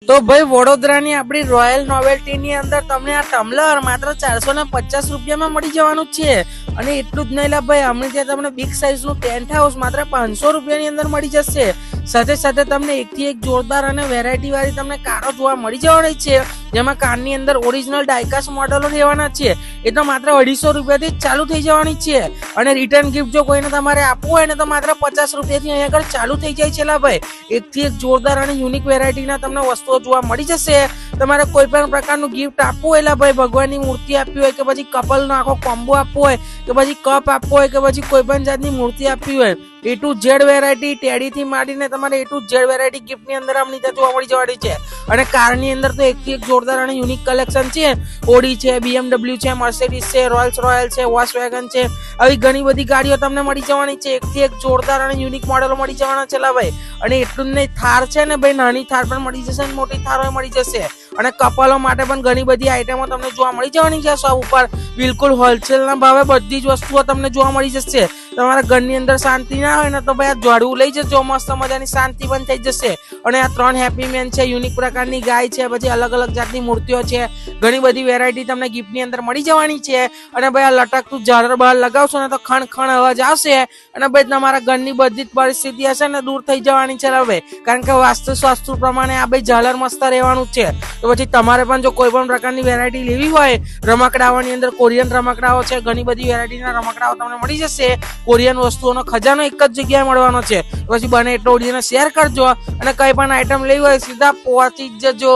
તો ભાઈ વડોદરાની આપણી રોયલ નોવેલ્ટીની અંદર તમને આ ટમ્બલર માત્ર 450 રૂપિયામાં મળી જવાનું છે। અને એટલું જ નહીં લા ભાઈ, અમને ત્યાં તમને બિગ સાઇઝનું ટેન્ટ હાઉસ માત્ર 500 રૂપિયાની અંદર મળી જશે। સાથે સાથે તમને એકથી એક જોરદાર અને વેરાયટી વાળી તમને કારો જોવા મળી જવાની છે, જેમાં કારની અંદર ઓરિજિનલ ડાયકાસ મોડેલો રહેવાના છે। એ તો માત્ર 250 રૂપિયાથી જ ચાલુ થઈ જવાની છે। અને રિટર્ન ગિફ્ટ જો કોઈને તમારે આપવું હોય ને તો માત્ર 50 રૂપિયાથી અહીંયા આગળ ચાલુ થઈ જાય છે લા ભાઈ। એકથી એક જોરદાર અને યુનિક વેરાયટીના તમને વસ્તુઓ જોવા મળી જશે। તમારે કોઈ પણ પ્રકારનું ગિફ્ટ આપવું હોય ભાઈ, ભગવાનની મૂર્તિ આપવી હોય કે પછી કપલનો આખો કોમ્બો આપવો હોય કે પછી કપ આપવો હોય કે પછી કોઈ પણ જાતની મૂર્તિ આપવી હોય, A to Z variety teddy થી માંડીને તમારે A to Z variety gift ની અંદર આમની ત્યાં જોવા મળી જવાની છે। અને કારની અંદર તો એકથી એક જોરદાર અને યુનિક કલેક્શન છે। ઓડી છે, BMW છે, મર્સિડીઝ છે, રોયલ્સ રોયલ છે, વોલ્ક્સવેગન છે, આવી ઘણી બધી ગાડીઓ તમને મળી જવાની છે। એકથી એક જોરદાર અને યુનિક મોડેલો મળી જવાના છે લા ભાઈ। અને એટલું જ નહીં, થાર છે ને ભાઈ, નાની થાર પણ મળી જશે અને મોટી થાર મળી જશે। અને કપલો માટે પણ ઘણી બધી આઈટમો તમને જોવા મળી જવાની છે શોપ ઉપર। બિલકુલ હોલસેલના ભાવે બધી જ વસ્તુઓ તમને જોવા મળી જશે। તમારા ઘરની અંદર શાંતિ ના હોય ને તો ભાઈ આ ઝાડવું લઈ જજો, મસ્ત મજાની શાંતિ પણ થઈ જશે। અને આ 3 હેપી મેન છે, યુનિક પ્રકારની ગાય છે, પછી અલગ અલગ જાતની મૂર્તિઓ છે, ઘણી બધી વેરાયટી તમને ગિફ્ટ ની અંદર મળી જવાની છે। અને ભાઈ આ લટકતું ઝાલર બહાર લગાવશો ને તો ખણ ખણ અવાજ આવશે અને ભાઈ તમારા ઘરની બધી જ પરિસ્થિતિ હશે ને દૂર થઈ જવાની છે હવે, કારણ કે વાસ્તુ પ્રમાણે આ ભાઈ ઝાલર મસ્ત રહેવાનું છે। તો પછી તમારે પણ જો કોઈ પણ પ્રકારની વેરાયટી લેવી હોય, રમકડાઓની અંદર કોરિયન રમકડાઓ છે, ઘણી બધી વેરાયટીના રમકડાઓ તમને મળી જશે। કોરિયન વસ્તુઓનો ખજાનો એક જ જગ્યાએ મળવાનો છે। પછી બને એટલો ઓડિયોને શેર કરજો અને કઈ પણ આઈટમ લેવી હોય સીધા પહોંચી જજો।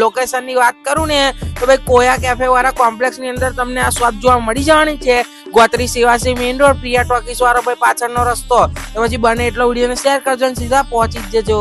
લોકેશન ની વાત કરું ને તો ભાઈ કોયા કેફે વાળા કોમ્પ્લેક્સ ની અંદર તમને આ શોપ જોવા મળી જવાની છે। Gotri Sevasi main road, Priya talkies વાળો ભાઈ પાછળનો રસ્તો। તો પછી બને એટલો વિડીયોને શેર કરજો અને સીધા પહોંચી જજો।